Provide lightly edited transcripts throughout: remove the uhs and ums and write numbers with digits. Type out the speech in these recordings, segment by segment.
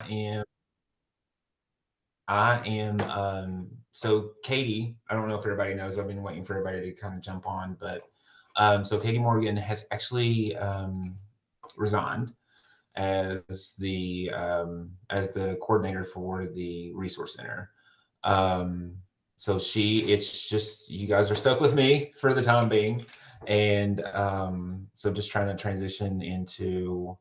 am so Katie, I don't know if everybody knows, I've been waiting for everybody to kind of jump on, but so Katie Morgan has actually resigned as the coordinator for the resource center. Um, so it's just you guys are stuck with me for the time being, and so just trying to transition into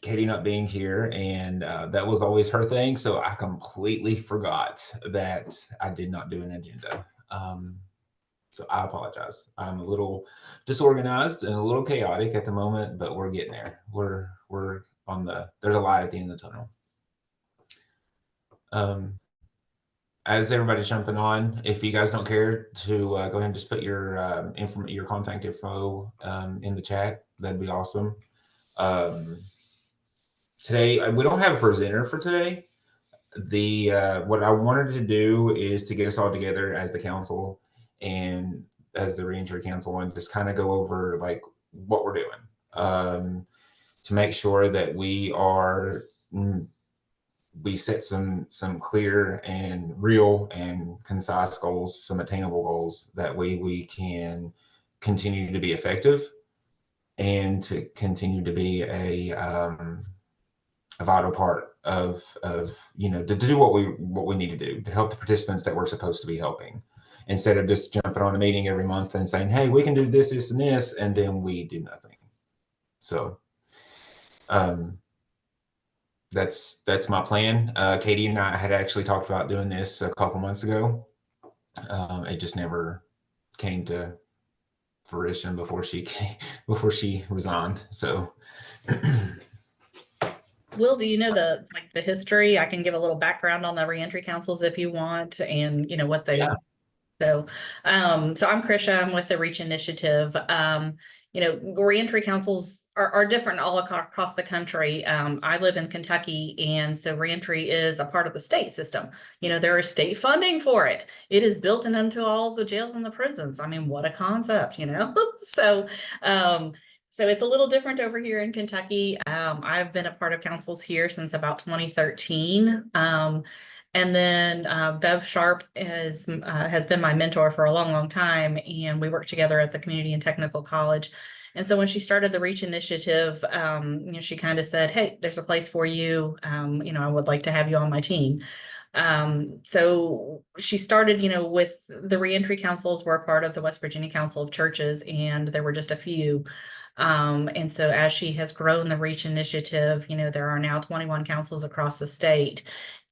Katie not being here, and that was always her thing. So I completely forgot that I did not do an agenda. So I apologize. I'm a little disorganized and a little chaotic at the moment, but we're getting there. We're on there's a light at the end of the tunnel. Um, as everybody's jumping on, if you guys don't care to go ahead and just put your contact info in the chat, that'd be awesome. Today we don't have a presenter for today. What I wanted to do is to get us all together as the council and as the reentry council and just kind of go over like what we're doing to make sure that we set some clear and real and concise goals, some attainable goals that we can continue to be effective and to continue to be a vital part of to do what we need to do to help the participants that we're supposed to be helping, instead of just jumping on a meeting every month and saying, hey, we can do this and this, and then we do nothing. So that's my plan. Katie and I had actually talked about doing this a couple months ago. It just never came to fruition before she resigned. So Will, do you know the history? I can give a little background on the reentry councils if you want, and what they. Yeah. So I'm Krisha. I'm with the Reach Initiative. Reentry councils are different all across the country. I live in Kentucky, and so reentry is a part of the state system. There is state funding for it. It is built into all the jails and the prisons. I mean, what a concept, So so it's a little different over here in Kentucky. I've been a part of councils here since about 2013. And then Bev Sharp has been my mentor for a long, long time, and we worked together at the Community and Technical College. And so when she started the Reach Initiative, she kind of said, "Hey, there's a place for you. I would like to have you on my team." So she started, with the reentry councils were part of the West Virginia Council of Churches, and there were just a few. And so as she has grown the Reach Initiative, there are now 21 councils across the state.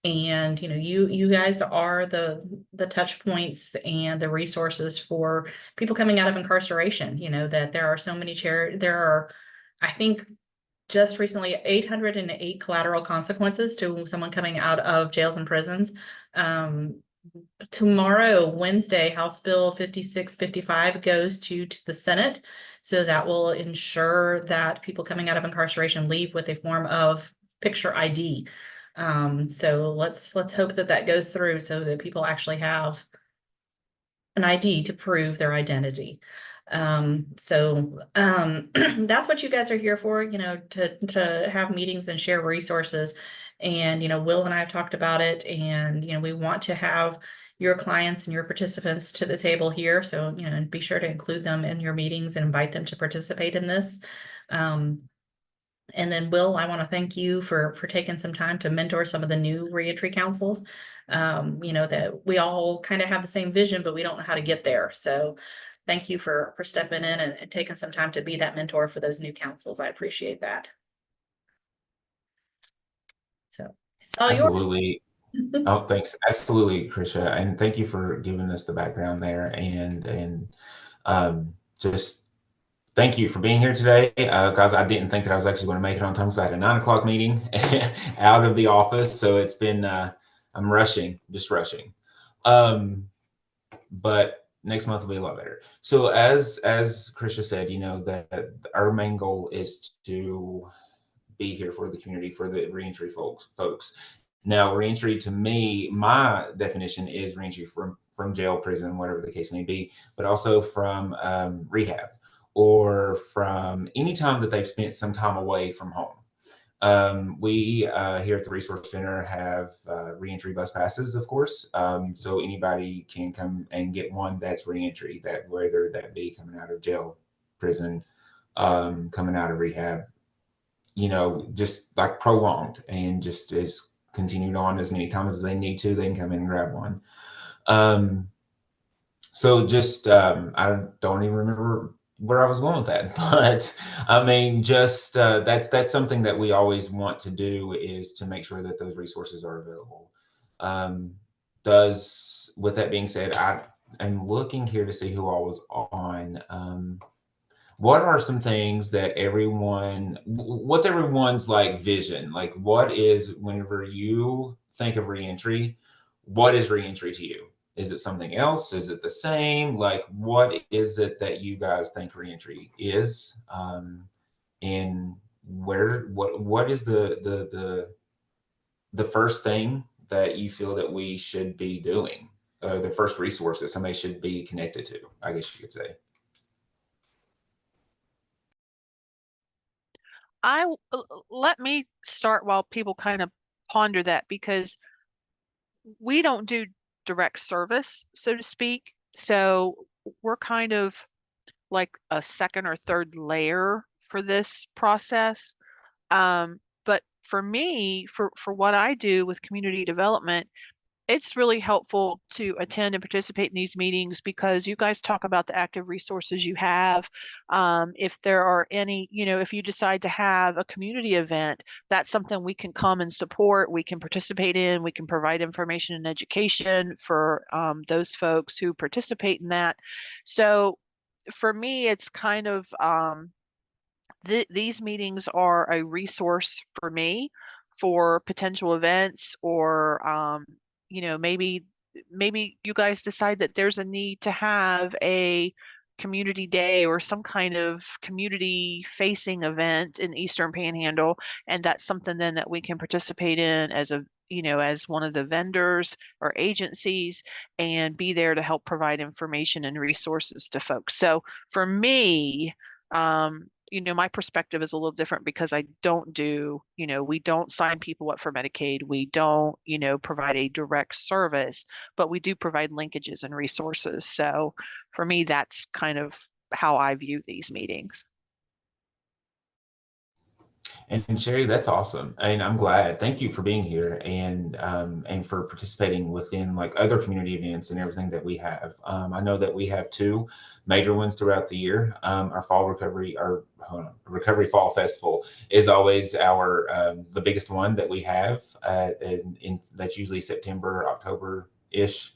And you guys are the touch points and the resources for people coming out of incarceration. That there are so many there are, I think, just recently 808 collateral consequences to someone coming out of jails and prisons. Tomorrow, Wednesday, House Bill 5655 goes to the Senate. So that will ensure that people coming out of incarceration leave with a form of picture ID. So let's hope that goes through so that people actually have an ID to prove their identity. That's what you guys are here for, to have meetings and share resources. And, Will and I have talked about it, and, we want to have your clients and your participants to the table here. So, be sure to include them in your meetings and invite them to participate in this. And then, Will, I want to thank you for taking some time to mentor some of the new reentry councils. That we all kind of have the same vision, but we don't know how to get there. So thank you for stepping in and taking some time to be that mentor for those new councils. I appreciate that. So it's all absolutely. Oh, thanks. Absolutely, Krisha. And thank you for giving us the background there. And just thank you for being here today, because I didn't think that I was actually going to make it on time because I had a 9:00 meeting out of the office. So it's been, I'm just rushing. But next month will be a lot better. So as Krisha said, that our main goal is to be here for the community, for the reentry folks. Now, reentry to me, my definition is reentry from jail, prison, whatever the case may be, but also from rehab or from any time that they've spent some time away from home. We here at the Resource Center have reentry bus passes, of course. So anybody can come and get one that's reentry, that whether that be coming out of jail, prison, coming out of rehab, just like prolonged and just is continued on as many times as they need to. They can come in and grab one. Um, so just I don't even remember where I was going with that, but I mean, just that's something that we always want to do is to make sure that those resources are available. Um, does with that being said, I am looking here to see who all was on. What are some things that what's everyone's like vision? Like, what is, whenever you think of reentry, what is reentry to you? Is it something else? Is it the same? Like, what is it that you guys think reentry is? And what is the first thing that you feel that we should be doing? The first resource that somebody should be connected to, I guess you could say. Let me start while people kind of ponder that, because we don't do direct service, so to speak. So we're kind of like a second or third layer for this process. But for me, for what I do with community development, it's really helpful to attend and participate in these meetings because you guys talk about the active resources you have. If there are any, if you decide to have a community event, that's something we can come and support, we can participate in, we can provide information and education for those folks who participate in that. So for me, it's kind of, these meetings are a resource for me for potential events, or maybe you guys decide that there's a need to have a community day or some kind of community facing event in Eastern Panhandle, and that's something then that we can participate in as as one of the vendors or agencies, and be there to help provide information and resources to folks. So for me, my perspective is a little different because I don't do, we don't sign people up for Medicaid. We don't, provide a direct service, but we do provide linkages and resources. So for me, that's kind of how I view these meetings. And Sherry, that's awesome. And I'm glad. Thank you for being here and for participating within like other community events and everything that we have. I know that we have two major ones throughout the year. Our recovery fall festival is always the biggest one that we have. That's usually September, October ish.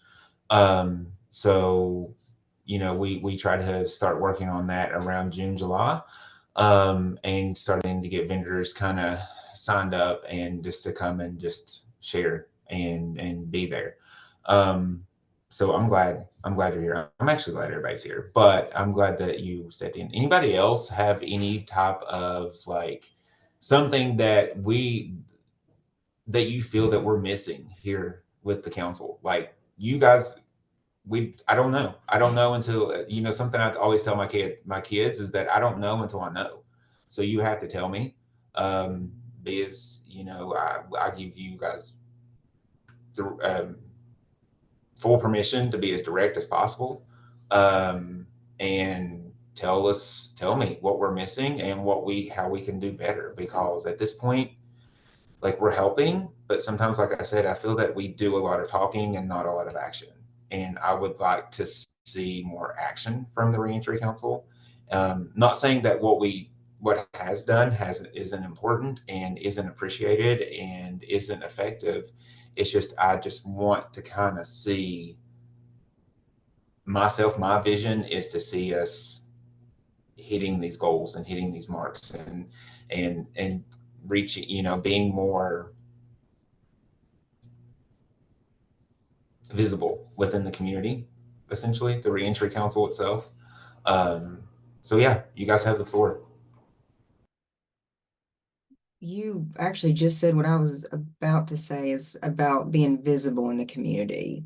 So we try to start working on that around June, July, and starting to get vendors kind of signed up and just to come and just share and be there. Um, so I'm glad you're here. I'm actually glad everybody's here, but I'm glad that you stepped in. Anybody else have any type of like something that you feel that we're missing here with the council? Like you guys, I don't know. I don't know until something I always tell my kids is that I don't know until I know. So you have to tell me, because I give you guys the full permission to be as direct as possible, and tell me what we're missing and how we can do better, because at this point, like, we're helping, but sometimes, like I said, I feel that we do a lot of talking and not a lot of action. And I would like to see more action from the Reentry Council. Not saying that what has done isn't important and isn't appreciated and isn't effective. It's just I just want to kind of see myself. My vision is to see us hitting these goals and hitting these marks and reaching, being more visible within the community, essentially, the reentry council itself. Um, so yeah, you guys have the floor. You actually just said what I was about to say is about being visible in the community.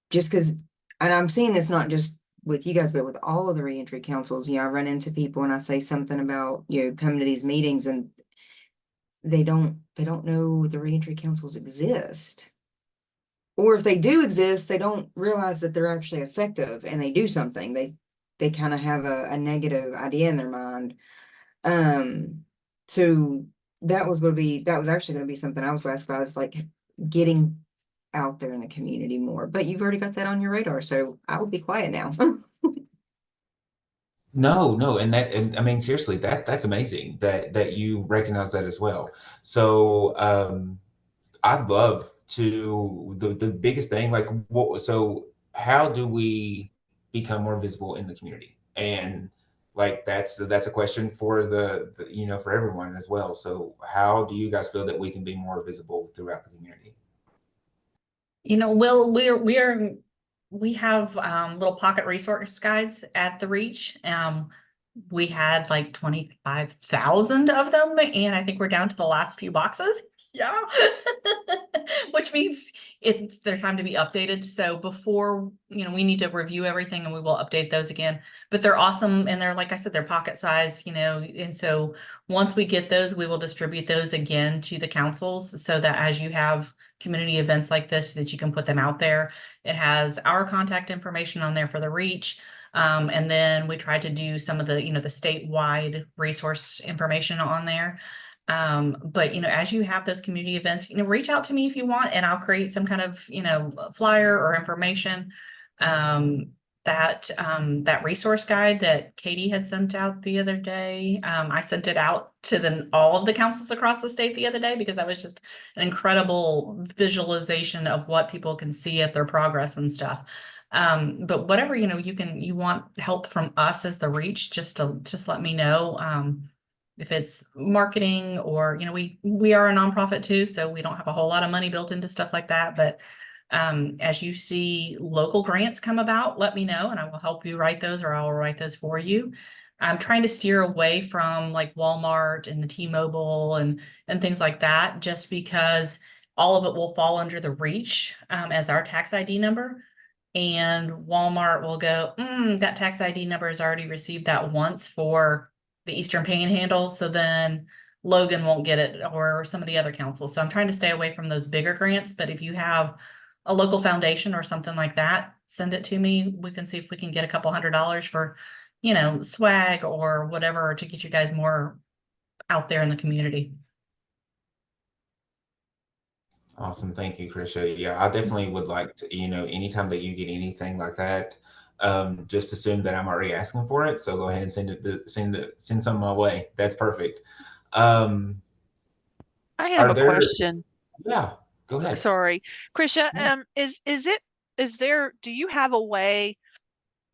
Just because, and I'm seeing this not just with you guys, but with all of the reentry councils, I run into people and I say something about, come to these meetings and they don't know the reentry councils exist. Or if they do exist, they don't realize that they're actually effective and they do something. They kind of have a negative idea in their mind. So that was actually going to be something I was going to ask about, is like getting out there in the community more. But you've already got that on your radar, so I will be quiet now. No, and I mean, seriously, that's amazing that you recognize that as well. So, I'd love to, the biggest thing, like, so how do we become more visible in the community? And like, that's a question for for everyone as well. So how do you guys feel that we can be more visible throughout the community? Will, we have little pocket resource guides at the Reach. We had like 25,000 of them, and I think we're down to the last few boxes. Yeah. Which means it's their time to be updated. So before, we need to review everything and we will update those again. But they're awesome, and they're, like I said, they're pocket size, and so once we get those, we will distribute those again to the councils, so that as you have community events like this, that you can put them out there. It has our contact information on there for the Reach. And then we tried to do some of the, the statewide resource information on there. But as you have those community events, reach out to me if you want, and I'll create some kind of, flyer or information. That resource guide that Katie had sent out the other day, I sent it out to all of the councils across the state the other day, because that was just an incredible visualization of what people can see at their progress and stuff. But whatever, you want help from us as the Reach, just let me know. If it's marketing, or, we are a nonprofit too, so we don't have a whole lot of money built into stuff like that. But as you see local grants come about, let me know and I will help you write those, or I will write those for you. I'm trying to steer away from like Walmart and the T-Mobile and things like that, just because all of it will fall under the Reach as our tax ID number. And Walmart will go, that tax ID number has already received that once for the Eastern Panhandle, so then Logan won't get it, or some of the other councils. So I'm trying to stay away from those bigger grants. But if you have a local foundation or something like that, send it to me. We can see if we can get a couple $100 for, swag or whatever, to get you guys more out there in the community. Awesome. Thank you, Krisha. Yeah, I definitely would like to, anytime that you get anything like that, just assume that I'm already asking for it. So go ahead and send some my way. That's perfect. I have a question. Yeah, go ahead. Sorry, Krisha, Yeah. do you have a way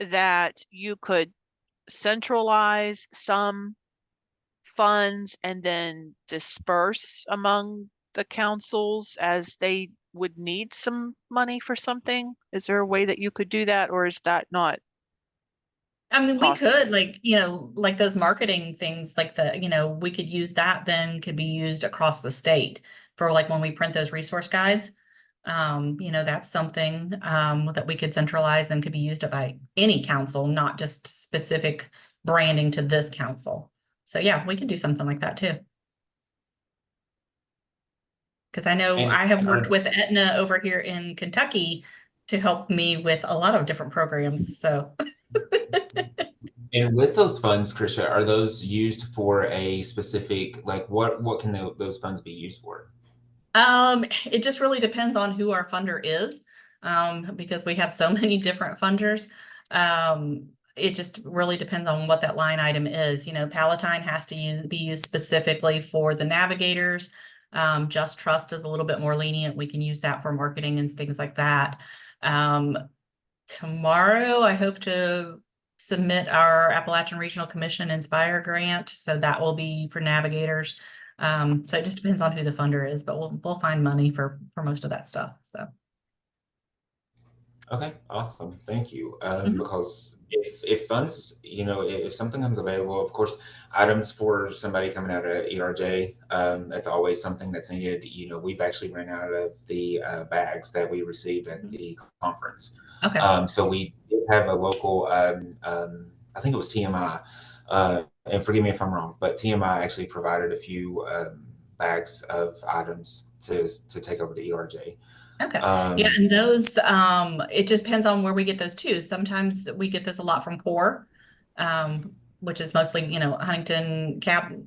that you could centralize some funds and then disperse among the councils as they would need some money for something? Is there a way that you could do that, or is that not I mean, we possible? could, like, like those marketing things, like we could use that, then could be used across the state for like when we print those resource guides. That's something that we could centralize and could be used by any council, not just specific branding to this council. So yeah, we could do something like that too. Because I know And I have worked with Aetna over here in Kentucky to help me with a lot of different programs. So and with those funds, Krisha, are those used for a specific, like, what can those funds be used for? It just really depends on who our funder is, because we have so many different funders. It just really depends on what that line item is. Palatine has to be used specifically for the navigators. Just Trust is a little bit more lenient. We can use that for marketing and things like that. Tomorrow, I hope to submit our Appalachian Regional Commission Inspire grant, so that will be for navigators. So it just depends on who the funder is, but we'll find money for most of that stuff. So Okay, awesome. Thank you. Mhm. Because if funds, if something comes available, of course, items for somebody coming out of ERJ, that's always something that's needed. We've actually ran out of the bags that we received at the conference. Okay. So we did have a local, I think it was TMI, and forgive me if I'm wrong, but TMI actually provided a few bags of items to take over to ERJ. Okay. Yeah, and those, it just depends on where we get those too. Sometimes we get this a lot from core, which is mostly, Huntington, Cattle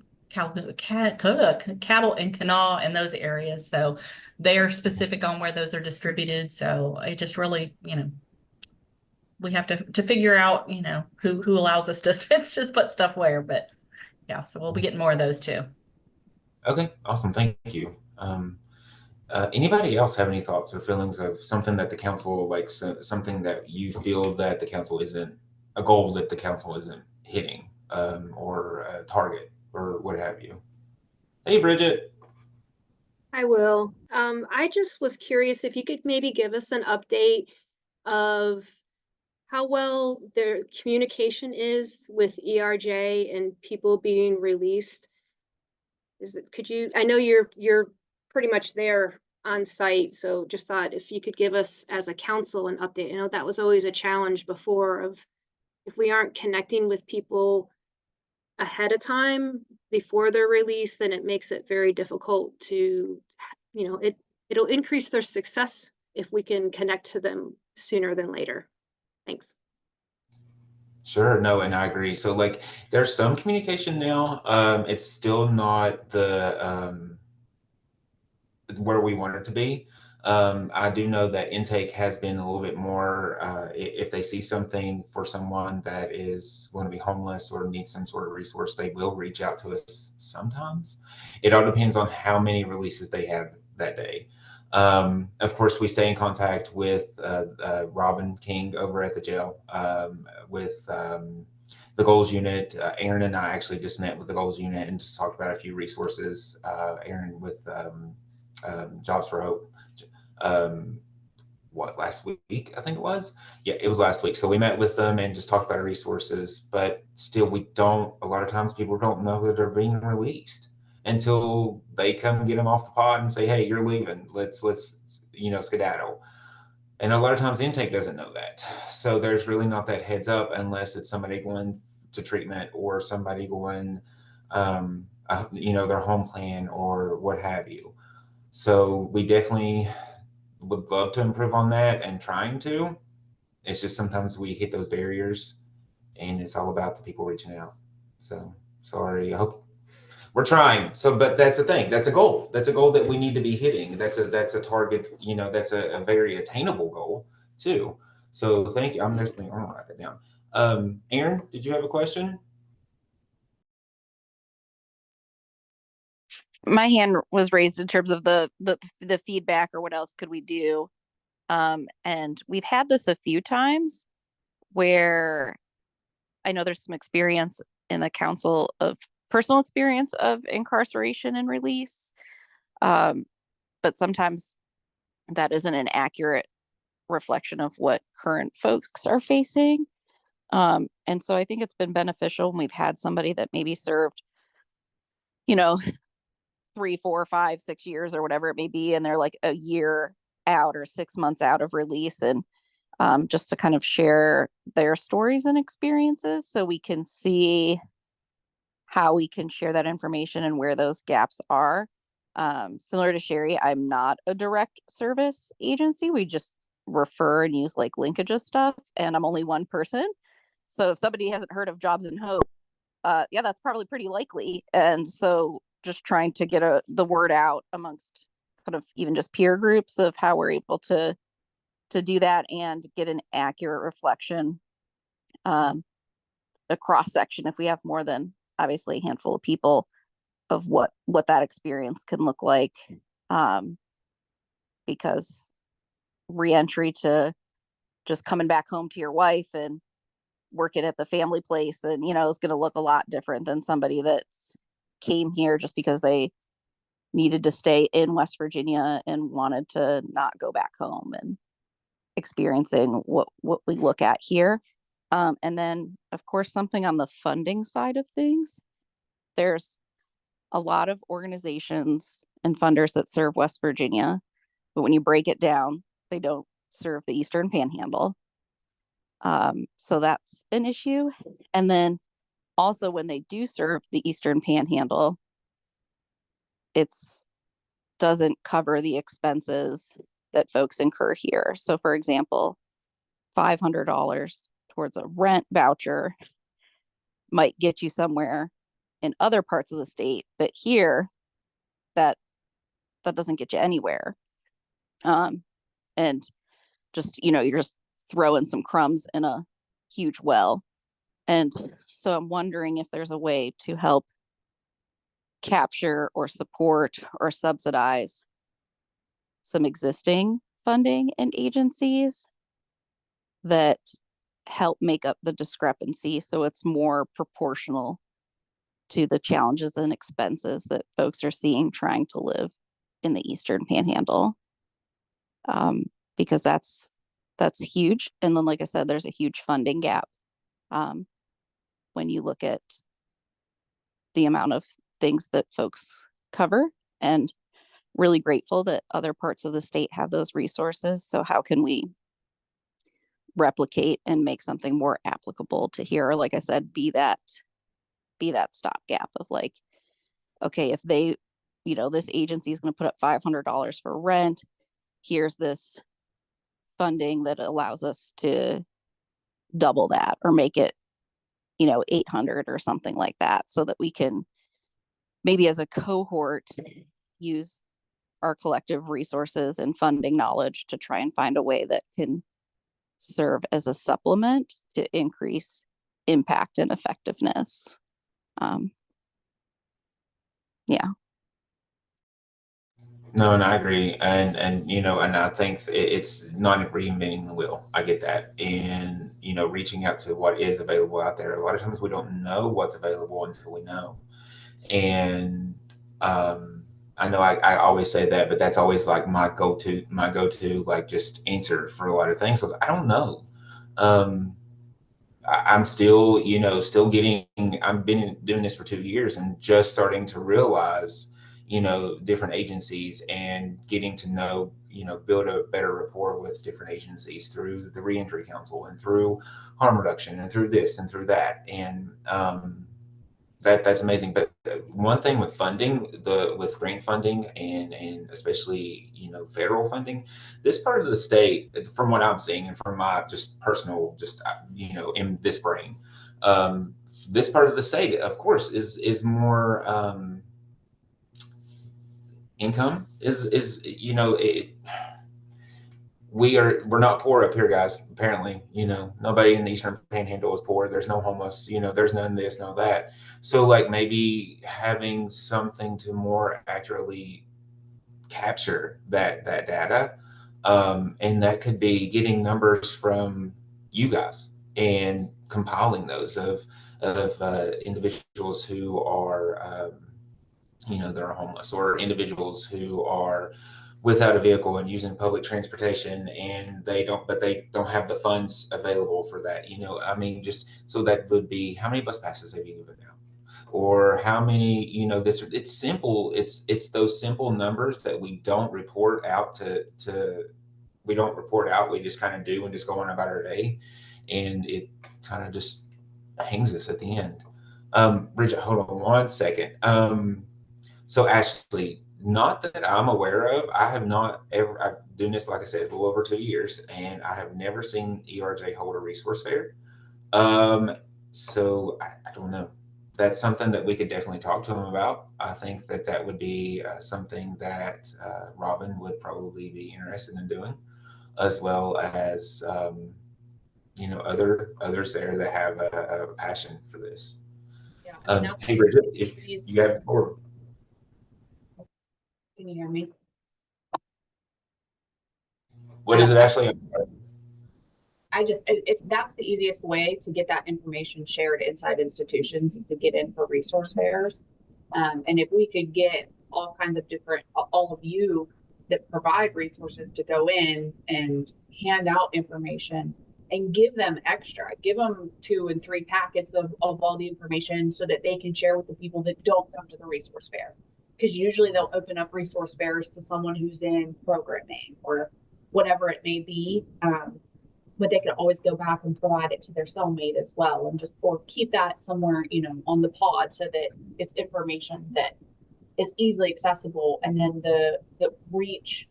and Kanawha and those areas. So they are specific on where those are distributed. So it just really, we have to figure out, who allows us to just put stuff where. But yeah, so we'll be getting more of those too. Okay, awesome. Thank you. Anybody else have any thoughts or feelings of something that the council, like something that you feel that the council isn't, a goal that the council isn't hitting, or a target or what have you? Hey, Bridget. I will. I just was curious if you could maybe give us an update of how well their communication is with ERJ and people being released. I know you're pretty much there on site, so just thought if you could give us as a council an update. I know that was always a challenge before of if we aren't connecting with people ahead of time before they're released, then it makes it very difficult to, it'll increase their success if we can connect to them sooner than later. Thanks. Sure, no, and I agree. So like there's some communication now. It's still not the where we want it to be. I do know that intake has been a little bit more, if they see something for someone that is going to be homeless or needs some sort of resource, they will reach out to us sometimes. It all depends on how many releases they have that day. Of course, we stay in contact with Robin King over at the jail, with the goals unit. Aaron and I actually just met with the goals unit and just talked about a few resources. Aaron with Jobs for Hope, last week, I think it was. Yeah, it was last week. So we met with them and just talked about our resources, but still a lot of times people don't know that they're being released until they come get them off the pod and say, hey, you're leaving, let's skedaddle. And a lot of times intake doesn't know that. So there's really not that heads up unless it's somebody going to treatment or somebody going, their home plan or what have you. So we definitely would love to improve on that and trying to. It's just sometimes we hit those barriers and it's all about the people reaching out. So sorry, I hope we're trying. So, but that's the thing. That's a goal. That's a goal that we need to be hitting. That's a target, that's a very attainable goal too. So thank you. I'm gonna write that down. Aaron, did you have a question? My hand was raised in terms of the feedback or what else could we do. And we've had this a few times where I know there's some experience in the council of personal experience of incarceration and release. But sometimes that isn't an accurate reflection of what current folks are facing. And so I think it's been beneficial when we've had somebody that maybe served, 3, 4, 5, 6 years or whatever it may be, and they're like a year out or 6 months out of release, and just to kind of share their stories and experiences so we can see how we can share that information and where those gaps are. Similar to Sherry, I'm not a direct service agency. We just refer and use like linkages stuff, and I'm only one person. So if somebody hasn't heard of Jobs and Hope, that's probably pretty likely. And so just trying to get the word out amongst kind of even just peer groups of how we're able to do that and get an accurate reflection, a cross section if we have more than obviously a handful of people, of what that experience can look like. Because reentry to just coming back home to your wife and working at the family place and is going to look a lot different than somebody that's came here just because they needed to stay in West Virginia and wanted to not go back home, and experiencing what we look at here. And then of course something on the funding side of things. There's a lot of organizations and funders that serve West Virginia, but when you break it down, they don't serve the Eastern Panhandle. So that's an issue. And then also when they do serve the Eastern Panhandle, it's doesn't cover the expenses that folks incur here. So for example, $500 towards a rent voucher might get you somewhere in other parts of the state, but here that doesn't get you anywhere. And just, you're just throwing some crumbs in a huge well. And so I'm wondering if there's a way to help capture or support or subsidize some existing funding and agencies that help make up the discrepancy so it's more proportional to the challenges and expenses that folks are seeing trying to live in the Eastern Panhandle. Because that's huge. And then, like I said, there's a huge funding gap when you look at the amount of things that folks cover, and really grateful that other parts of the state have those resources. So how can we replicate and make something more applicable to here? Or like I said, be that stopgap of like, okay, if they, this agency is going to put up $500 for rent, here's this funding that allows us to double that or make it 800 or something like that, so that we can maybe as a cohort use our collective resources and funding knowledge to try and find a way that can serve as a supplement to increase impact and effectiveness. Yeah. No, and I agree, and and I think it's not reinventing the wheel. I get that, and reaching out to what is available out there. A lot of times we don't know what's available until we know, and I know I always say that, but that's always like my go-to like just answer for a lot of things was I don't know. Um, I'm still, still getting, I've been doing this for 2 years and just starting to realize, different agencies and getting to know, build a better rapport with different agencies through the Reentry Council and through harm reduction and through this and through that. And that's amazing. But one thing with funding, with grant funding and especially federal funding, this part of the state, from what I'm seeing and from my just personal, just in this brain, this part of the state, of course, is more income is we're not poor up here, guys. Apparently, nobody in the Eastern Panhandle is poor. There's no homeless, there's none this, no that. So like maybe having something to more accurately capture that data. And that could be getting numbers from you guys and compiling those of individuals who are that are homeless, or individuals who are without a vehicle and using public transportation, and they don't have the funds available for that. I mean, just so that would be, how many bus passes have you given out, or how many, this, it's simple. It's those simple numbers that we don't report out we don't report out. We just kind of do and just go on about our day, and it kind of just hangs us at the end. Bridget, hold on one second. So Ashley, not that I'm aware of, I have not ever, I've doing this, like I said, a little over 2 years, and I have never seen ERJ hold a resource fair. So I don't know. That's something that we could definitely talk to him about. I think that would be something that Robin would probably be interested in doing, as well as, others there that have a passion for this. Yeah, Hey, Bridget, if you have the floor. Can you hear me? What is it, Ashley? If that's the easiest way to get that information shared inside institutions, is to get in for resource fairs. And if we could get all kinds of different, all of you that provide resources to go in and hand out information and give them give them 2 and 3 packets of all the information so that they can share with the people that don't come to the resource fair. Because usually they'll open up resource fairs to someone who's in programming or whatever it may be. but they could always go back and provide it to their cellmate as well, and just or keep that somewhere, on the pod so that it's information that is easily accessible. And then the reach,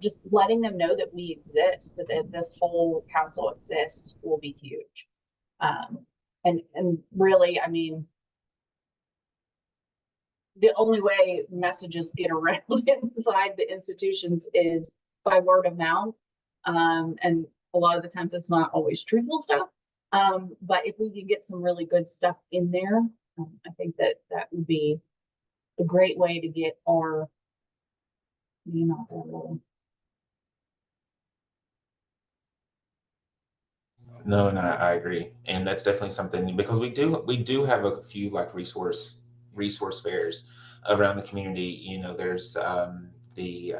just letting them know that we exist, that this whole council exists, will be huge. And really, I mean, the only way messages get around inside the institutions is by word of mouth. And a lot of the times it's not always truthful stuff. But if we can get some really good stuff in there, I think that would be a great way to get our name out there. Really. No, and I agree, and that's definitely something, because we do have a few like resource fairs around the community. There's the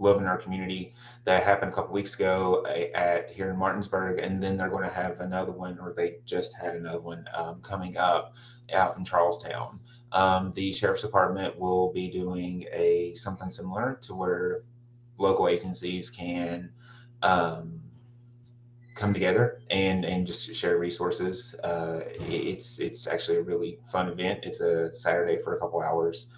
Love in Our Community that happened a couple weeks ago at here in Martinsburg, and then they're going to have another one, or they just had another one coming up out in Charlestown. The sheriff's department will be doing something similar to where local agencies can come together and just share resources. It's actually a really fun event. It's a Saturday for a couple hours.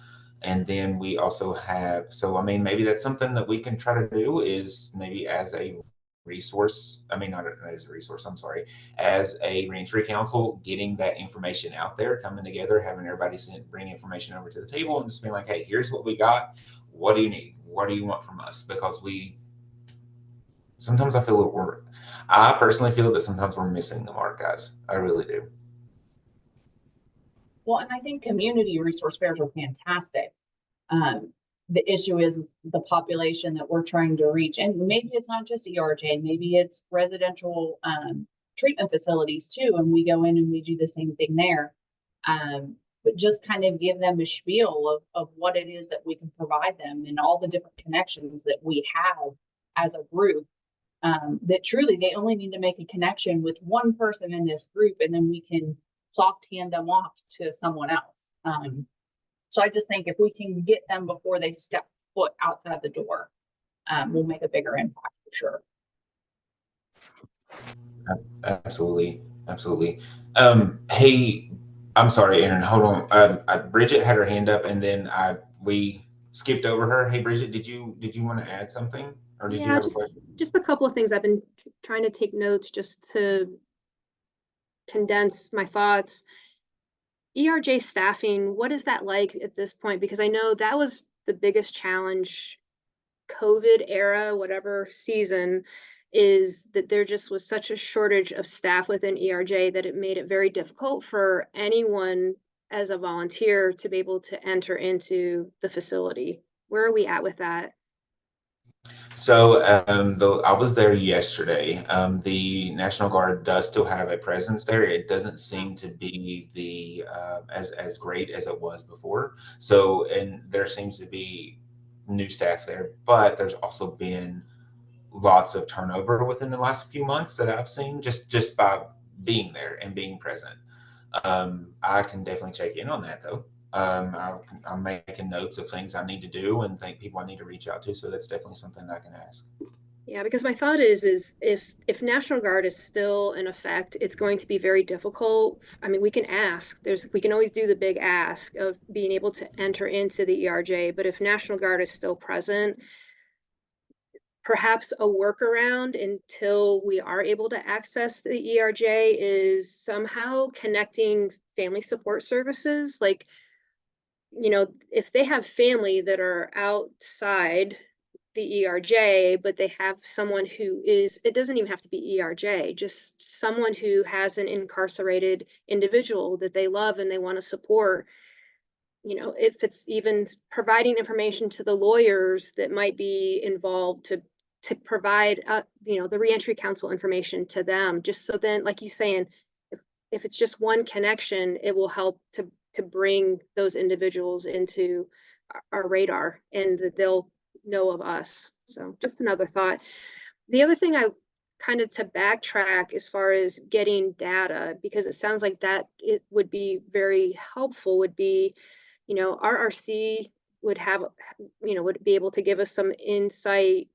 And then we also have, so I mean, maybe that's something that we can try to do, is maybe as a resource, I mean, not as a resource, I'm sorry, as a reentry council, getting that information out there, coming together, having everybody bring information over to the table and just being like, hey, here's what we got. What do you need? What do you want from us? Because sometimes I personally feel that sometimes we're missing the mark, guys. I really do. Well, and I think community resource fairs are fantastic. The issue is the population that we're trying to reach. And maybe it's not just ERJ, maybe it's residential treatment facilities too. And we go in and we do the same thing there. But just kind of give them a spiel of what it is that we can provide them and all the different connections that we have as a group. That truly they only need to make a connection with one person in this group, and then we can soft hand them off to someone else. So I just think if we can get them before they step foot outside the door, we'll make a bigger impact for sure. Absolutely. Hey, I'm sorry, Aaron, hold on. Bridget had her hand up, and then we skipped over her. Hey, Bridget, did you want to add something, or did you have a question? Just a couple of things. I've been trying to take notes just to condense my thoughts. ERJ staffing, what is that like at this point? Because I know that was the biggest challenge, COVID era, whatever season, is that there just was such a shortage of staff within ERJ that it made it very difficult for anyone as a volunteer to be able to enter into the facility. Where are we at with that? So I was there yesterday. The National Guard does still have a presence there. It doesn't seem to be the as great as it was before. So, and there seems to be new staff there, but there's also been lots of turnover within the last few months that I've seen just by being there and being present. I can definitely check in on that though. I'm making notes of things I need to do and people I need to reach out to. So that's definitely something I can ask. Yeah, because my thought is if National Guard is still in effect, it's going to be very difficult. I mean, we can ask. We can always do the big ask of being able to enter into the ERJ, but if National Guard is still present, perhaps a workaround until we are able to access the ERJ is somehow connecting family support services. Like, if they have family that are outside the ERJ, but they have someone it doesn't even have to be ERJ, just someone who has an incarcerated individual that they love and they want to support. If it's even providing information to the lawyers that might be involved to provide, the reentry council information to them, just so then, like you saying, if it's just one connection, it will help to bring those individuals into our radar and that they'll know of us. So just another thought. The other thing I kind of to backtrack as far as getting data, because it sounds like that it would be very helpful, would be, RRC would have, would be able to give us some insight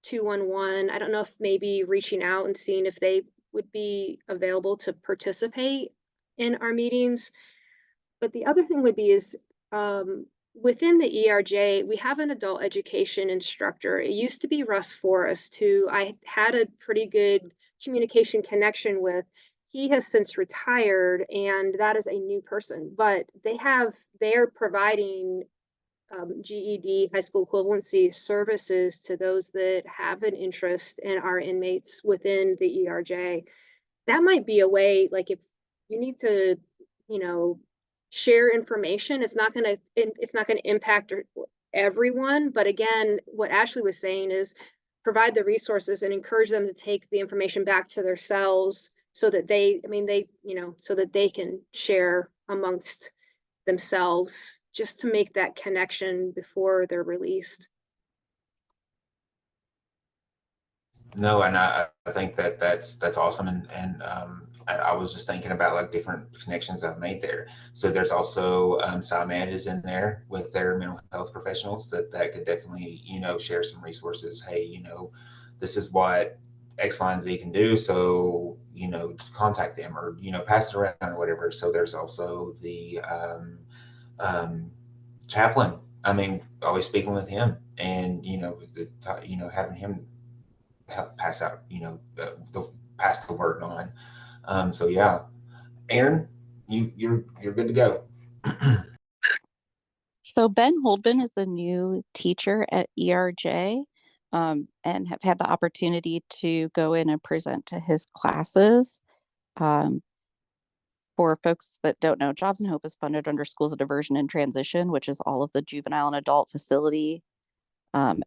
211. I don't know if maybe reaching out and seeing if they would be available to participate in our meetings. But the other thing would be is within the ERJ, we have an adult education instructor. It used to be Russ Forrest, who I had a pretty good communication connection with. He has since retired, and that is a new person. But they're providing GED high school equivalency services to those that have an interest in our inmates within the ERJ. That might be a way, like if you need to, you know, share information, it's not going to impact everyone. But again, what Ashley was saying is provide the resources and encourage them to take the information back to themselves so that so that they can share amongst themselves just to make that connection before they're released. No, and I think that that's awesome, and I was just thinking about like different connections I've made there. So there's also SciMed is in there with their mental health professionals that could definitely share some resources. Hey, this is what X, Y, and Z can do. So contact them or pass it around or whatever. So there's also the um, chaplain. I mean, always speaking with him, and having him help pass out, pass the word on. So yeah, Aaron, you're good to go. So Ben Holdman is the new teacher at ERJ, and have had the opportunity to go in and present to his classes. For folks that don't know, Jobs and Hope is funded under Schools of Diversion and Transition, which is all of the juvenile and adult facility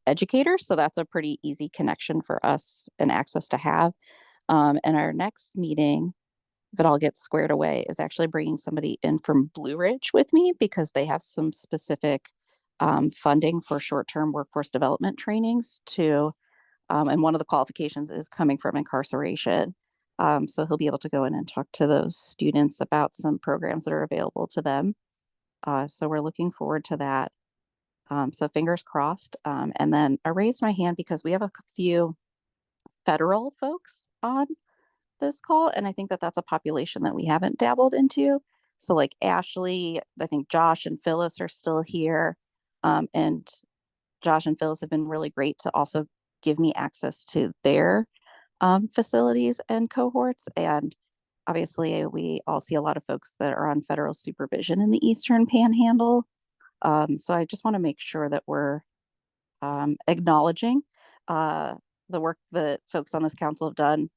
educators. So that's a pretty easy connection for us and access to have. And our next meeting, if it all gets squared away, is actually bringing somebody in from Blue Ridge with me because they have some specific funding for short-term workforce development trainings to, and one of the qualifications is coming from incarceration. So he'll be able to go in and talk to those students about some programs that are available to them. So we're looking forward to that. So fingers crossed. And then I raised my hand because we have a few federal folks on this call, and I think that that's a population that we haven't dabbled into. So like Ashley, I think Josh and Phyllis are still here. And Josh and Phyllis have been really great to also give me access to their facilities and cohorts. And obviously we all see a lot of folks that are on federal supervision in the Eastern Panhandle. So I just want to make sure that we're acknowledging the work that folks on this council have done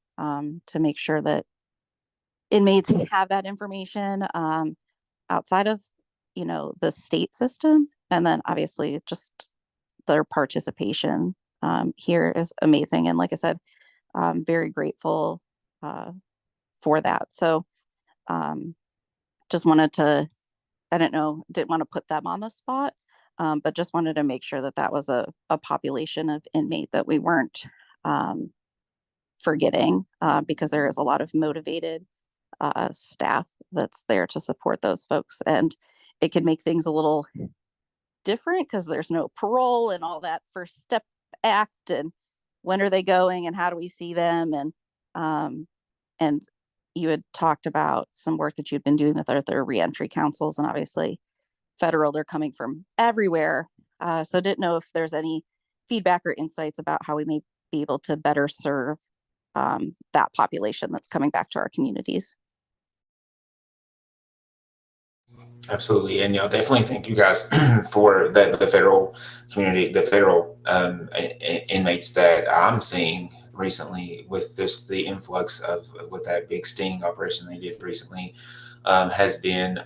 to make sure that inmates have that information outside of the state system. And then obviously just their participation here is amazing. And like I said, I'm very grateful for that. So just wanted to, I didn't want to put them on the spot, but just wanted to make sure that that was a population of inmate that we weren't forgetting, because there is a lot of motivated staff that's there to support those folks. And it can make things a little different because there's no parole and all that First Step Act and when are they going and how do we see them, and you had talked about some work that you've been doing with other reentry councils, and obviously federal, they're coming from everywhere. So didn't know if there's any feedback or insights about how we may be able to better serve that population that's coming back to our communities. Absolutely, and definitely thank you guys for the federal community, the federal inmates that I'm seeing recently with the influx of with that big sting operation they did recently has been.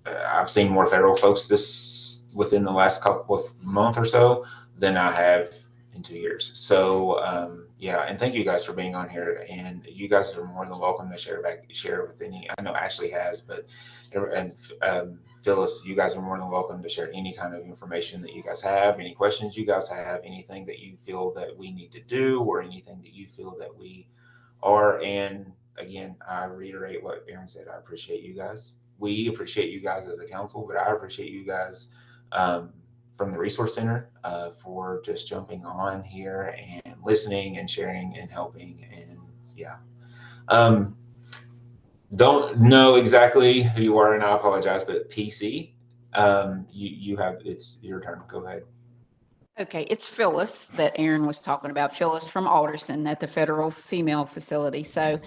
I've seen more federal folks within the last couple of month or so than I have in 2 years. So yeah, and thank you guys for being on here. And you guys are more than welcome to share with any. I know Ashley has, but and Phyllis, you guys are more than welcome to share any kind of information that you guys have, any questions you guys have, anything that you feel that we need to do, or anything that you feel that we are. And again, I reiterate what Aaron said. I appreciate you guys. We appreciate you guys as a council, but I appreciate you guys from the Resource Center for just jumping on here and listening and sharing and helping. And yeah. Don't know exactly who you are, and I apologize, but PC, you have, it's your turn. Go ahead. Okay, it's Phyllis that Aaron was talking about, Phyllis from Alderson at the Federal Female Facility. So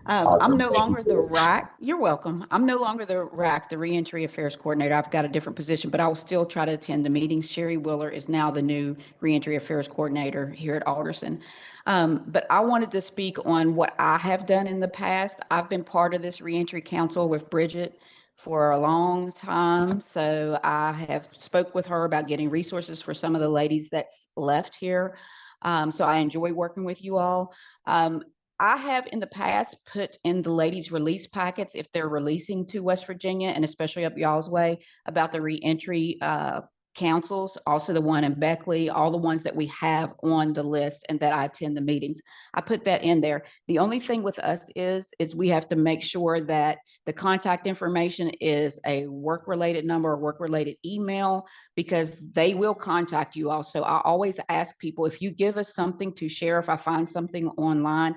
I'm Awesome. no Thank you, longer the Phyllis. RAC. You're welcome. I'm no longer the RAC, the Reentry Affairs Coordinator. I've got a different position, but I will still try to attend the meetings. Sherry Willer is now the new Reentry Affairs Coordinator here at Alderson. But I wanted to speak on what I have done in the past. I've been part of this Reentry Council with Bridget for a long time. So I have spoke with her about getting resources for some of the ladies that's left here. So I enjoy working with you all. I have in the past put in the ladies release packets if they're releasing to West Virginia and especially up y'all's way about the reentry councils, also the one in Beckley, all the ones that we have on the list and that I attend the meetings. I put that in there. The only thing with us is we have to make sure that the contact information is a work-related number or work-related email, because they will contact you also. I always ask people, if you give us something to share, if I find something online,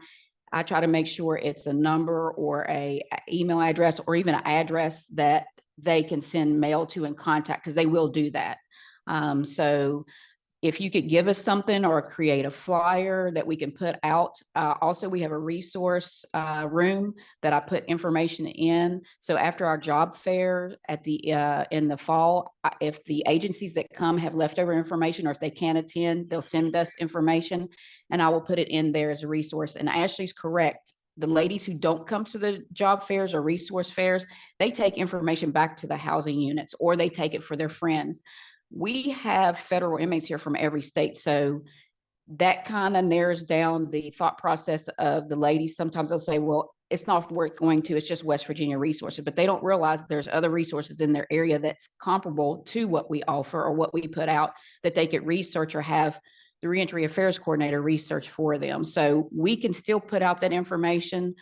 I try to make sure it's a number or a email address or even an address that they can send mail to and contact, because they will do that. So if you could give us something or create a flyer that we can put out. Also, we have a resource room that I put information in. So after our job fair at the in the fall, if the agencies that come have leftover information or if they can't attend, they'll send us information and I will put it in there as a resource. And Ashley's correct. The ladies who don't come to the job fairs or resource fairs, they take information back to the housing units or they take it for their friends. We have federal inmates here from every state. So that kind of narrows down the thought process of the ladies. Sometimes they'll say, well, it's not worth going to, it's just West Virginia resources, but they don't realize there's other resources in their area that's comparable to what we offer or what we put out that they could research or have the Reentry Affairs Coordinator research for them. So we can still put out that information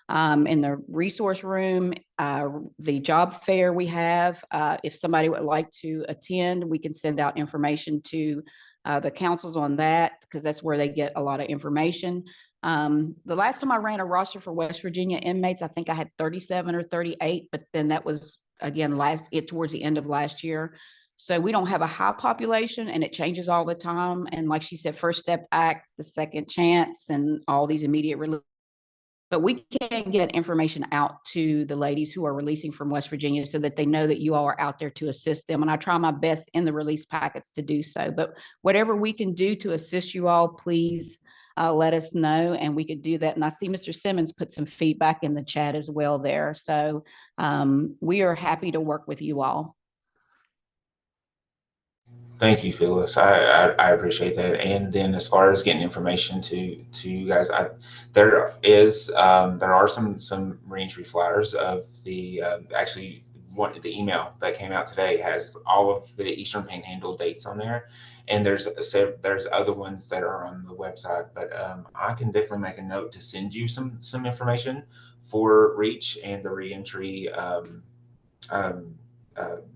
in the resource room, the job fair we have. If somebody would like to attend, we can send out information to the councils on that, because that's where they get a lot of information. The last time I ran a roster for West Virginia inmates, I think I had 37 or 38, but then that was again towards the end of last year. So we don't have a high population and it changes all the time. And like she said, First Step Act, the Second Chance, and all these immediate relief. But we can get information out to the ladies who are releasing from West Virginia so that they know that you all are out there to assist them. And I try my best in the release packets to do so. But whatever we can do to assist you all, please let us know and we could do that. And I see Mr. Simmons put some feedback in the chat as well there. So we are happy to work with you all. Thank you, Phyllis. I appreciate that. And then as far as getting information to you guys, there are some reentry flyers of the actually the email that came out today has all of the Eastern Panhandle dates on there, and there's other ones that are on the website. But I can definitely make a note to send you some information for Reach and the reentry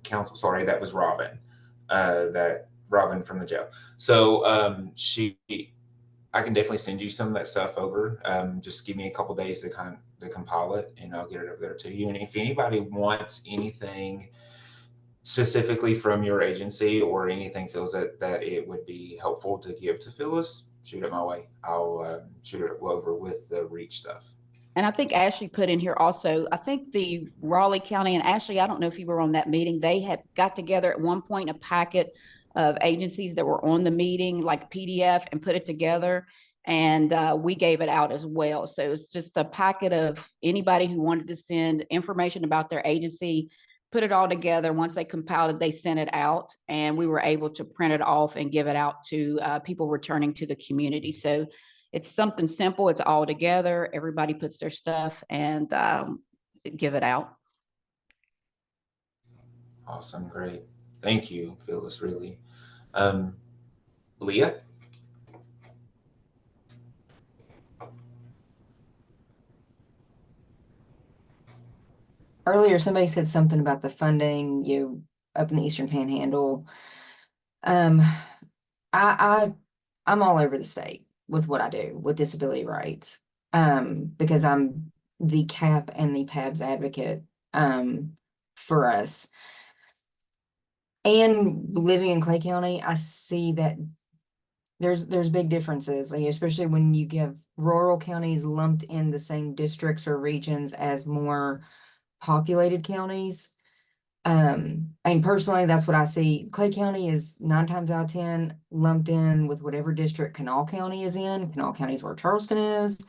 council. Sorry, that was Robin. That Robin from the jail. So I can definitely send you some of that stuff over. Just give me a couple days to compile it, and I'll get it over there to you. And if anybody wants anything specifically from your agency or anything feels that it would be helpful to give to Phyllis, shoot it my way. I'll shoot it over with the Reach stuff. And I think Ashley put in here also, I think the Raleigh County, and Ashley, I don't know if you were on that meeting, they had got together at one point a packet of agencies that were on the meeting, like PDF, and put it together. And we gave it out as well. So it's just a packet of anybody who wanted to send information about their agency, put it all together. Once they compiled it, they sent it out, and we were able to print it off and give it out to people returning to the community. So it's something simple. It's all together. Everybody puts their stuff and give it out. Awesome. Great. Thank you, Phyllis, really. Leah? Earlier, somebody said something about the funding, up in the Eastern Panhandle. Um, I'm all over the state with what I do with disability rights. Because I'm the CAP and the PABS advocate, for us. And living in Clay County, I see that there's big differences, like especially when you give rural counties lumped in the same districts or regions as more populated counties. And personally, that's what I see. Clay County is 9 times out of 10 lumped in with whatever district Kanawha County is in. Kanawha County is where Charleston is.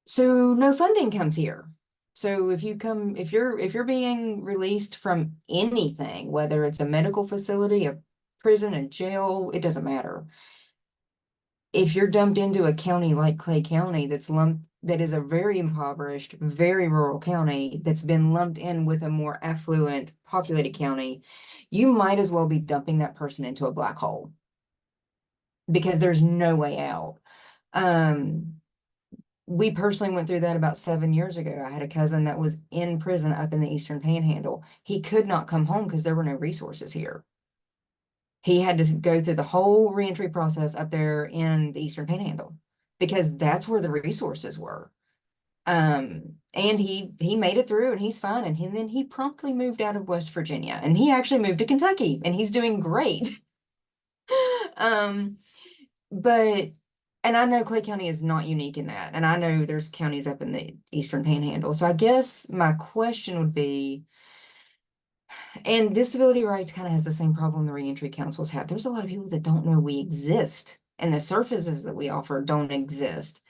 So no funding comes here. So if you're being released from anything, whether it's a medical facility, a prison, a jail, it doesn't matter. If you're dumped into a county like Clay County that is a very impoverished, very rural county that's been lumped in with a more affluent populated county, you might as well be dumping that person into a black hole because there's no way out. We personally went through that about 7 years ago. I had a cousin that was in prison up in the Eastern Panhandle. He could not come home because there were no resources here. He had to go through the whole reentry process up there in the Eastern Panhandle because that's where the resources were. And he made it through and he's fine. And then he promptly moved out of West Virginia and he actually moved to Kentucky and he's doing great. But and I know Clay County is not unique in that. And I know there's counties up in the Eastern Panhandle. So I guess my question would be, and disability rights kind of has the same problem the reentry councils have. There's a lot of people that don't know we exist and the services that we offer don't exist.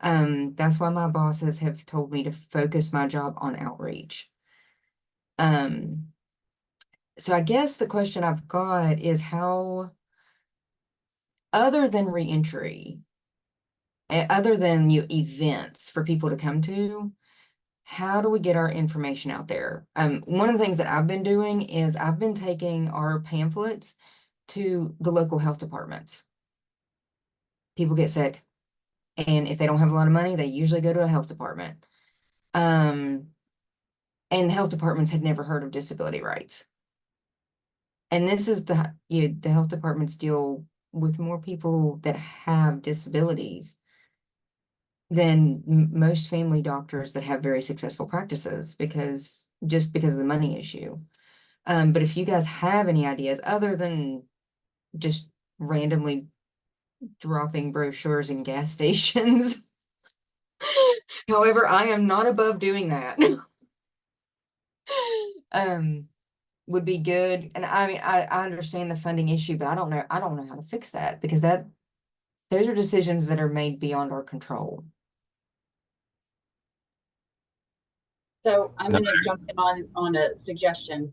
That's why my bosses have told me to focus my job on outreach. So I guess the question I've got is how, other than reentry, other than events for people to come to, how do we get our information out there? One of the things that I've been doing is I've been taking our pamphlets to the local health departments. People get sick, and if they don't have a lot of money, they usually go to a health department. And health departments had never heard of disability rights. And this is the health departments deal with more people that have disabilities than most family doctors that have very successful practices because of the money issue. But if you guys have any ideas other than just randomly dropping brochures in gas stations, however, I am not above doing that. Would be good. And I mean, I understand the funding issue, but I don't know how to fix that because those are decisions that are made beyond our control. So I'm No. going to jump in on a suggestion.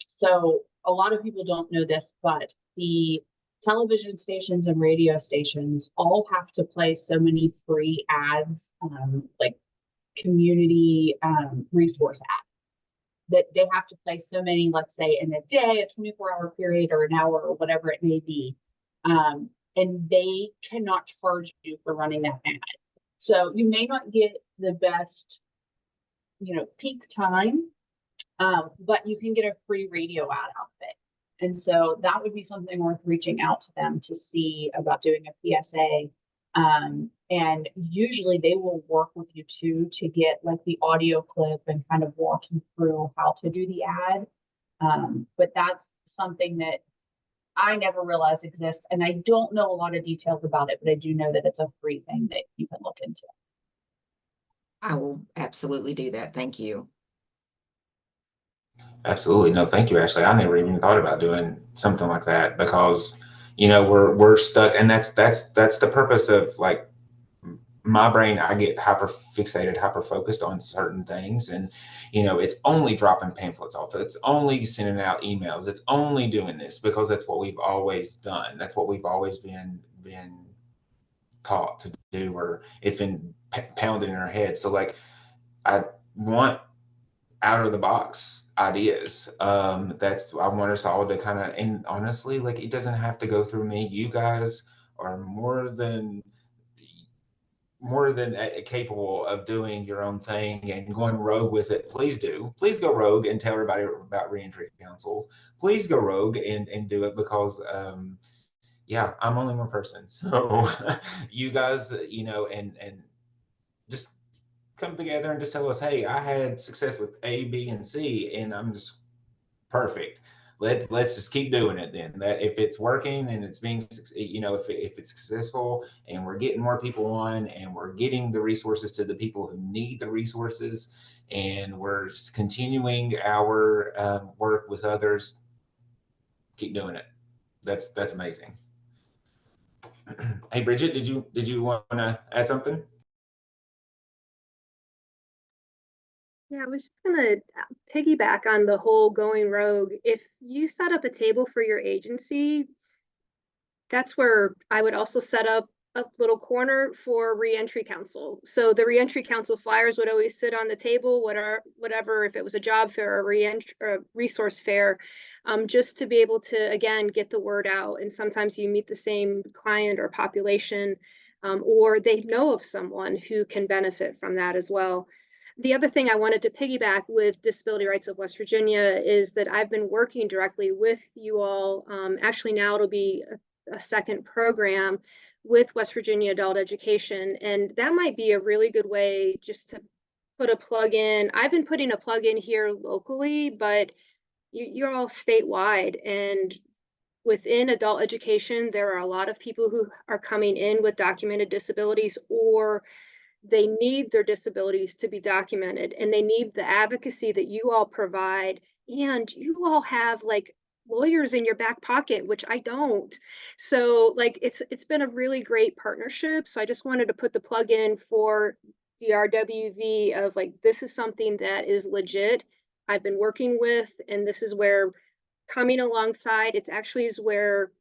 So a lot of people don't know this, but the television stations and radio stations all have to play so many free ads, like community resource ads, that they have to play so many, let's say in a day, a 24-hour period or an hour or whatever it may be. And they cannot charge you for running that ad. So you may not get the best, peak time, but you can get a free radio ad out of it. And so that would be something worth reaching out to them to see about doing a PSA. And usually they will work with you too to get like the audio clip and kind of walk you through how to do the ad. But that's something that I never realized exists. And I don't know a lot of details about it, but I do know that it's a free thing that you can look into. I will absolutely do that. Thank you. Absolutely. No, thank you, Ashley. I never even thought about doing something like that because, we're stuck. And that's the purpose of like my brain. I get hyper fixated, hyper focused on certain things. And, it's only dropping pamphlets off. It's only sending out emails. It's only doing this because that's what we've always done. That's what we've always been taught to do, or it's been pounded in our head. So like, I want out of the box ideas. I want us all to kind of, and honestly, like it doesn't have to go through me. You guys are more than more than capable of doing your own thing and going rogue with it, please do. Please go rogue and tell everybody about reentry councils. Please go rogue and do it, because yeah, I'm only one person. So you guys, you know, and just come together and just tell us, hey, I had success with A, B, and C, and I'm just perfect. Let's just keep doing it then. That if it's working and it's being, you know, if it's successful and we're getting more people on and we're getting the resources to the people who need the resources, and we're continuing our work with others, keep doing it. That's amazing. Hey, Bridget, did you want to add something? Yeah, I was just gonna piggyback on the whole going rogue. If you set up a table for your agency, that's where I would also set up a little corner for reentry council. So the reentry council flyers would always sit on the table, whatever, if it was a job fair or reentry or resource fair, just to be able to, again, get the word out. And sometimes you meet the same client or population, or they know of someone who can benefit from that as well. The other thing I wanted to piggyback with Disability Rights of West Virginia is that I've been working directly with you all. Actually, now it'll be a second program with West Virginia Adult Education. And that might be a really good way just to put a plug in. I've been putting a plug in here locally, but you're all statewide. And within adult education, there are a lot of people who are coming in with documented disabilities, or they need their disabilities to be documented, and they need the advocacy that you all provide. And you all have like lawyers in your back pocket, which I don't. So like it's been a really great partnership. So I just wanted to put the plug in for DRWV of like, this is something that is legit. I've been working with, and this is where coming alongside, it's actually is where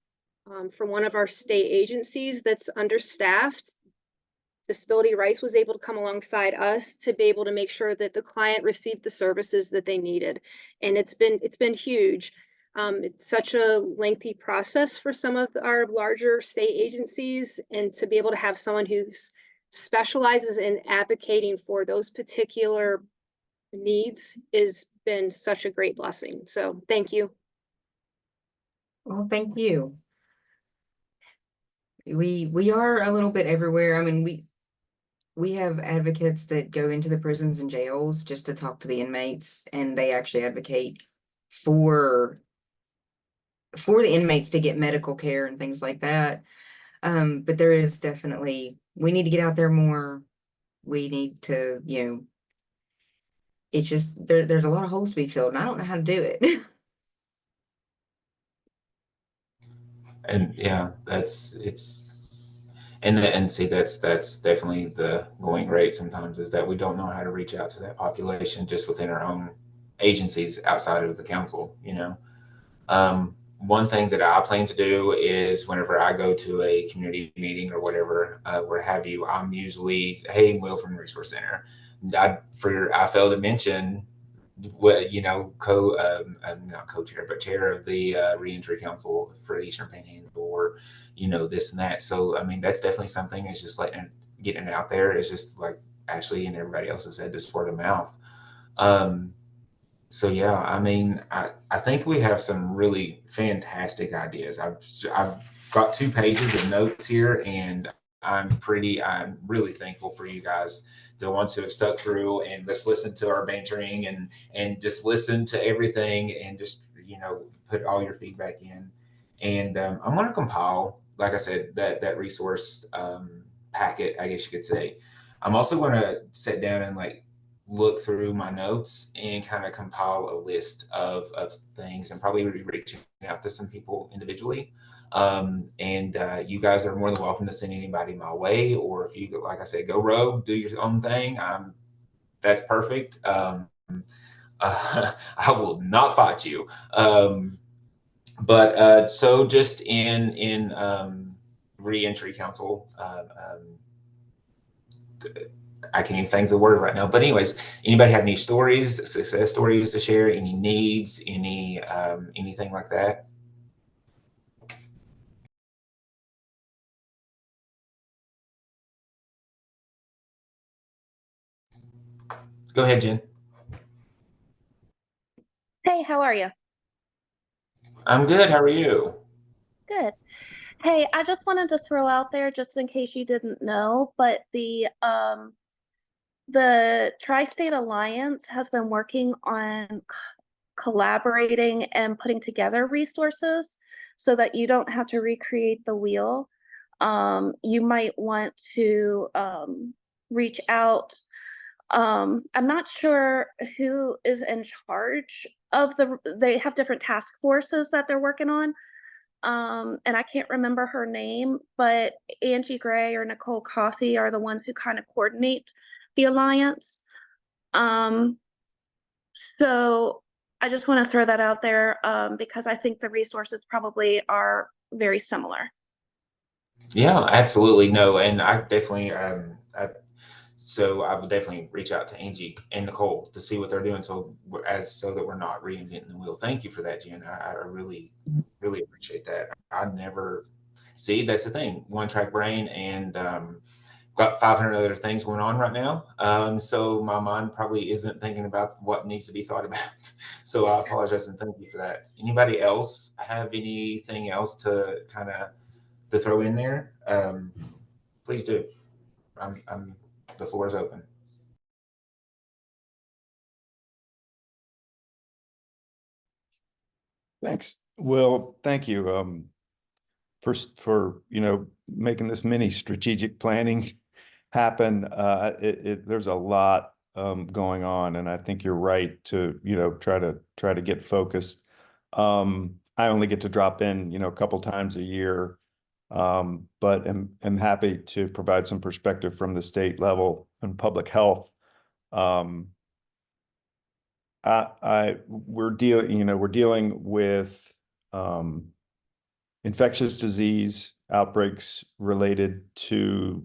for one of our state agencies that's understaffed, Disability Rights was able to come alongside us to be able to make sure that the client received the services that they needed. And it's been huge. It's such a lengthy process for some of our larger state agencies, and to be able to have someone who specializes in advocating for those particular needs has been such a great blessing. So thank you. Well, thank you. We are a little bit everywhere. I mean, we have advocates that go into the prisons and jails just to talk to the inmates, and they actually advocate for the inmates to get medical care and things like that. But there is definitely, we need to get out there more. We need to, you know, it's just there's a lot of holes to be filled, and I don't know how to do it. And yeah, and see, that's definitely the going rate sometimes, is that we don't know how to reach out to that population just within our own agencies outside of the council, you know. One thing that I plan to do is whenever I go to a community meeting or whatever, where have you, I'm usually, hey, Will from Resource Center. I failed to mention what, you know, not co-chair, but chair of the reentry council for Eastern Panhandle, or, you know, this and that. So I mean, that's definitely something, is just getting it out there. It's just like Ashley and everybody else has said, just word of mouth. So yeah, I mean, I think we have some really fantastic ideas. I've got 2 pages of notes here, and I'm really thankful for you guys, the ones who have stuck through and just listened to our bantering and just listen to everything, and just, you know, put all your feedback in. And I'm going to compile, like I said, that resource packet, I guess you could say. I'm also going to sit down and like look through my notes and kind of compile a list of things, and probably be reaching out to some people individually. And you guys are more than welcome to send anybody my way, or if you, like I said, go rogue, do your own thing. That's perfect. I will not fight you. But so just in reentry council, I can't even think of the word right now. But anyways, anybody have any stories, success stories to share? Any needs? Anything like that? Go ahead, Jen. Hey, how are you? I'm good. How are you? Good. Hey, I just wanted to throw out there, just in case you didn't know, but the Tri-State Alliance has been working on collaborating and putting together resources so that you don't have to recreate the wheel. You might want to reach out. I'm not sure who is in charge of they have different task forces that they're working on. And I can't remember her name, but Angie Gray or Nicole Coffey are the ones who kind of coordinate the alliance. Um, so I just want to throw that out there because I think the resources probably are very similar. Yeah, absolutely. No, and I definitely, so I would definitely reach out to Angie and Nicole to see what they're doing. So that we're not reinventing the wheel. Thank you for that, Jen. I really, really appreciate that. I never see, that's the thing, one track brain, and got 500 other things going on right now. So my mind probably isn't thinking about what needs to be thought about. So I apologize and thank you for that. Anybody else have anything else to kind of to throw in there? Please do. The floor is open. Thanks. Well, thank you for making this mini strategic planning happen. There's a lot going on, and I think you're right to try to get focused. I only get to drop in a couple times a year, but am happy to provide some perspective from the state level and public health. We're dealing with infectious disease outbreaks related to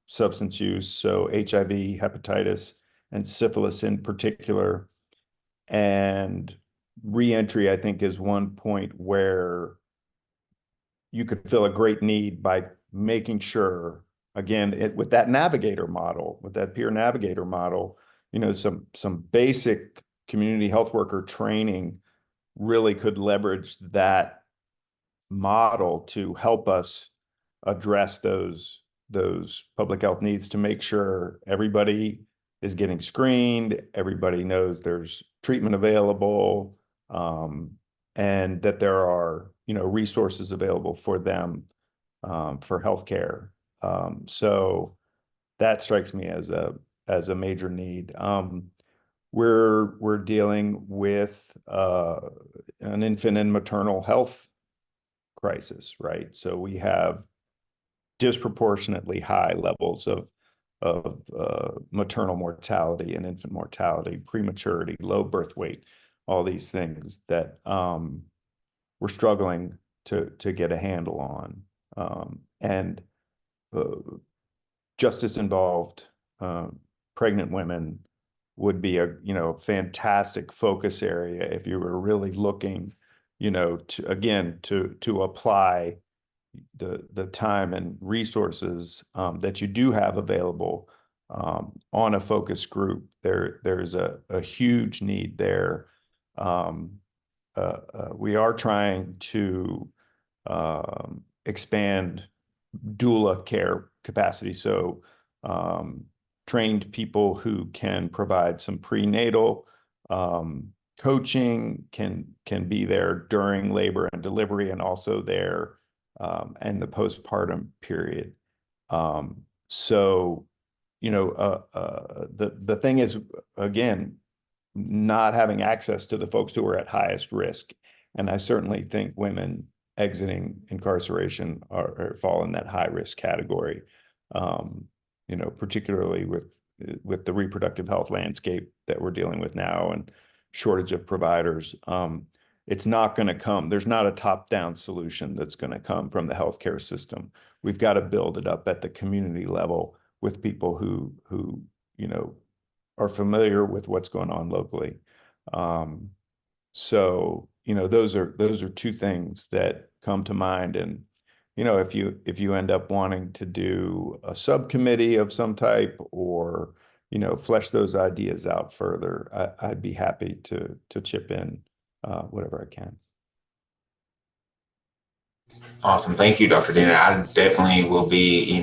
substance use, so HIV, hepatitis, and syphilis in particular. And reentry, I think, is one point where you could fill a great need by making sure, again, with that navigator model, with that peer navigator model, some basic community health worker training really could leverage that model to help us address those public health needs, to make sure everybody is getting screened, everybody knows there's treatment available, and that there are resources available for them for healthcare. So that strikes me as a major need. We're dealing with an infant and maternal health crisis, right? So we have disproportionately high levels of maternal mortality and infant mortality, prematurity, low birth weight, all these things that we're struggling to get a handle on, and justice involved pregnant women would be a fantastic focus area if you were really looking to apply the time and resources that you do have available on a focus group. There's a huge need there. We are trying to expand doula care capacity, so trained people who can provide some prenatal coaching, can be there during labor and delivery, and also there and the postpartum period. So the thing is, again, not having access to the folks who are at highest risk. And I certainly think women exiting incarceration fall in that high risk category, particularly with the reproductive health landscape that we're dealing with now and shortage of providers. It's not going to come. There's not a top-down solution that's going to come from the healthcare system. We've got to build it up at the community level with people who are familiar with what's going on locally. So those are two things that come to mind. And if you end up wanting to do a subcommittee of some type, or flesh those ideas out further, I'd be happy to chip in whatever I can. Awesome. Thank you, Dr. Dana. I definitely will be,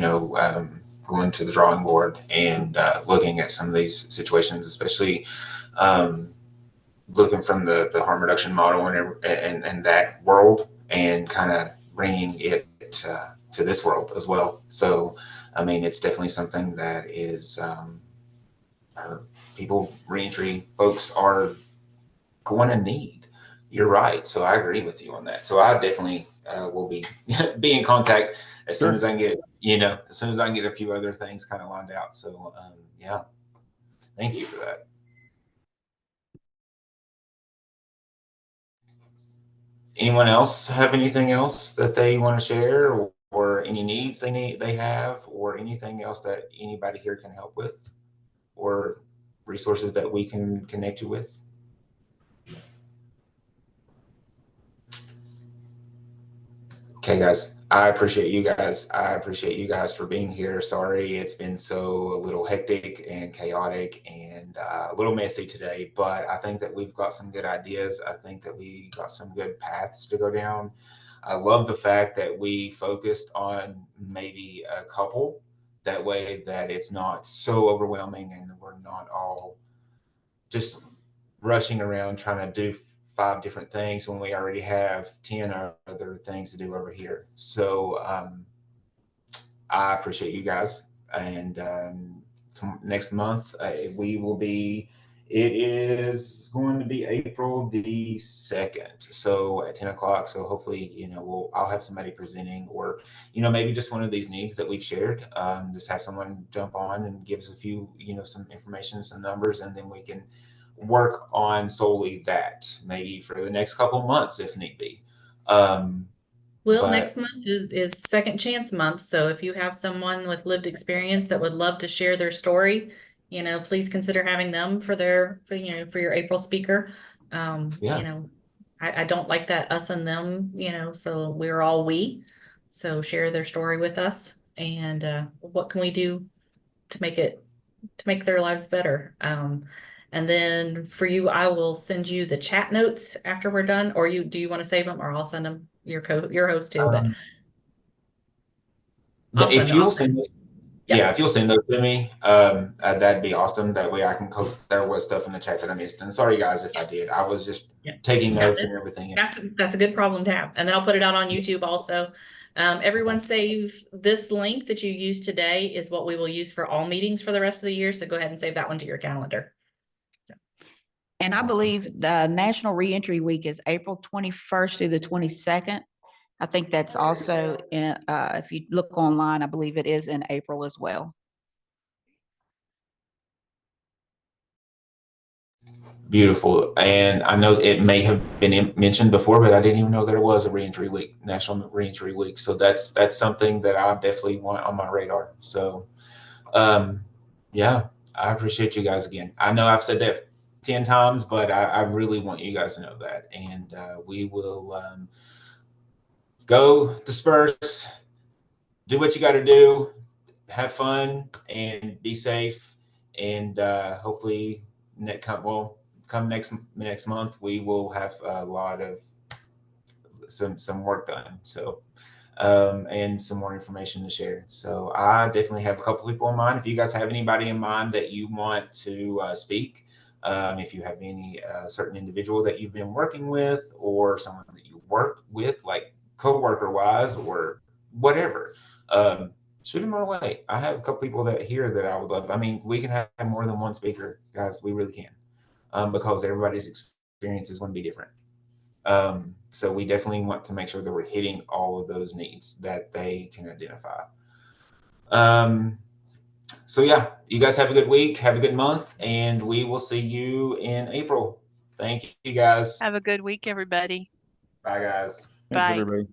going to the drawing board and looking at some of these situations, especially looking from the harm reduction model and that world, and kind of bringing it to this world as well. So, I mean, it's definitely something that is people, reentry folks are going to need. You're right. So I agree with you on that. So I definitely will be in contact as soon as I can get, as soon as I can get a few other things kind of lined out. So yeah, thank you for that. Anyone else have anything else that they want to share, or any needs they have, or anything else that anybody here can help with, or resources that we can connect you with? Okay, guys, I appreciate you guys. I appreciate you guys for being here. Sorry, it's been a little hectic and chaotic and a little messy today, but I think that we've got some good ideas. I think that we got some good paths to go down. I love the fact that we focused on maybe a couple. That way that it's not so overwhelming and we're not all just rushing around trying to do 5 different things when we already have 10 other things to do over here. So I appreciate you guys. And next month we will be, it is going to be April the 2nd. So at 10 o'clock. So hopefully, I'll have somebody presenting, or, maybe just one of these needs that we've shared. Just have someone jump on and give us a few, some information, some numbers, and then we can work on solely that, maybe for the next couple months if need be. Next month is Second Chance Month. So if you have someone with lived experience that would love to share their story, please consider having them for your April speaker. I don't like that us and them, so we're all we. So share their story with us, and what can we do to make their lives better. And then for you, I will send you the chat notes after we're done, or do you want to save them, or I'll send them your host too, but if you'll send those, if you'll send those to me, that'd be awesome. That way I can post, there was stuff in the chat that I missed. And sorry guys if I did. I was just taking notes and everything. That's a good problem to have. And then I'll put it out on YouTube also. Everyone save this link that you used today is what we will use for all meetings for the rest of the year. So go ahead and save that one to your calendar. And I believe the National Reentry Week is April 21st through the 22nd. I think that's also in, if you look online, I believe it is in April as well. Beautiful. And I know it may have been mentioned before, but I didn't even know there was a Reentry Week, National Reentry Week. So that's something that I definitely want on my radar. So yeah, I appreciate you guys again. I know I've said that 10 times, but I really want you guys to know that. And we will go disperse, do what you got to do, have fun, and be safe. And hopefully, come next month, we will have a lot of some work done. So. And some more information to share. So I definitely have a couple people in mind. If you guys have anybody in mind that you want to speak, if you have any certain individual that you've been working with, or someone that you work with, like coworker wise or whatever, shoot them our way. I have a couple people that here that I would love. I mean, we can have more than one speaker, guys. We really can, because everybody's experience is going to be different. So we definitely want to make sure that we're hitting all of those needs that they can identify. So yeah, you guys have a good week, have a good month, and we will see you in April. Thank you guys. Have a good week, everybody. Bye guys. Thanks, everybody.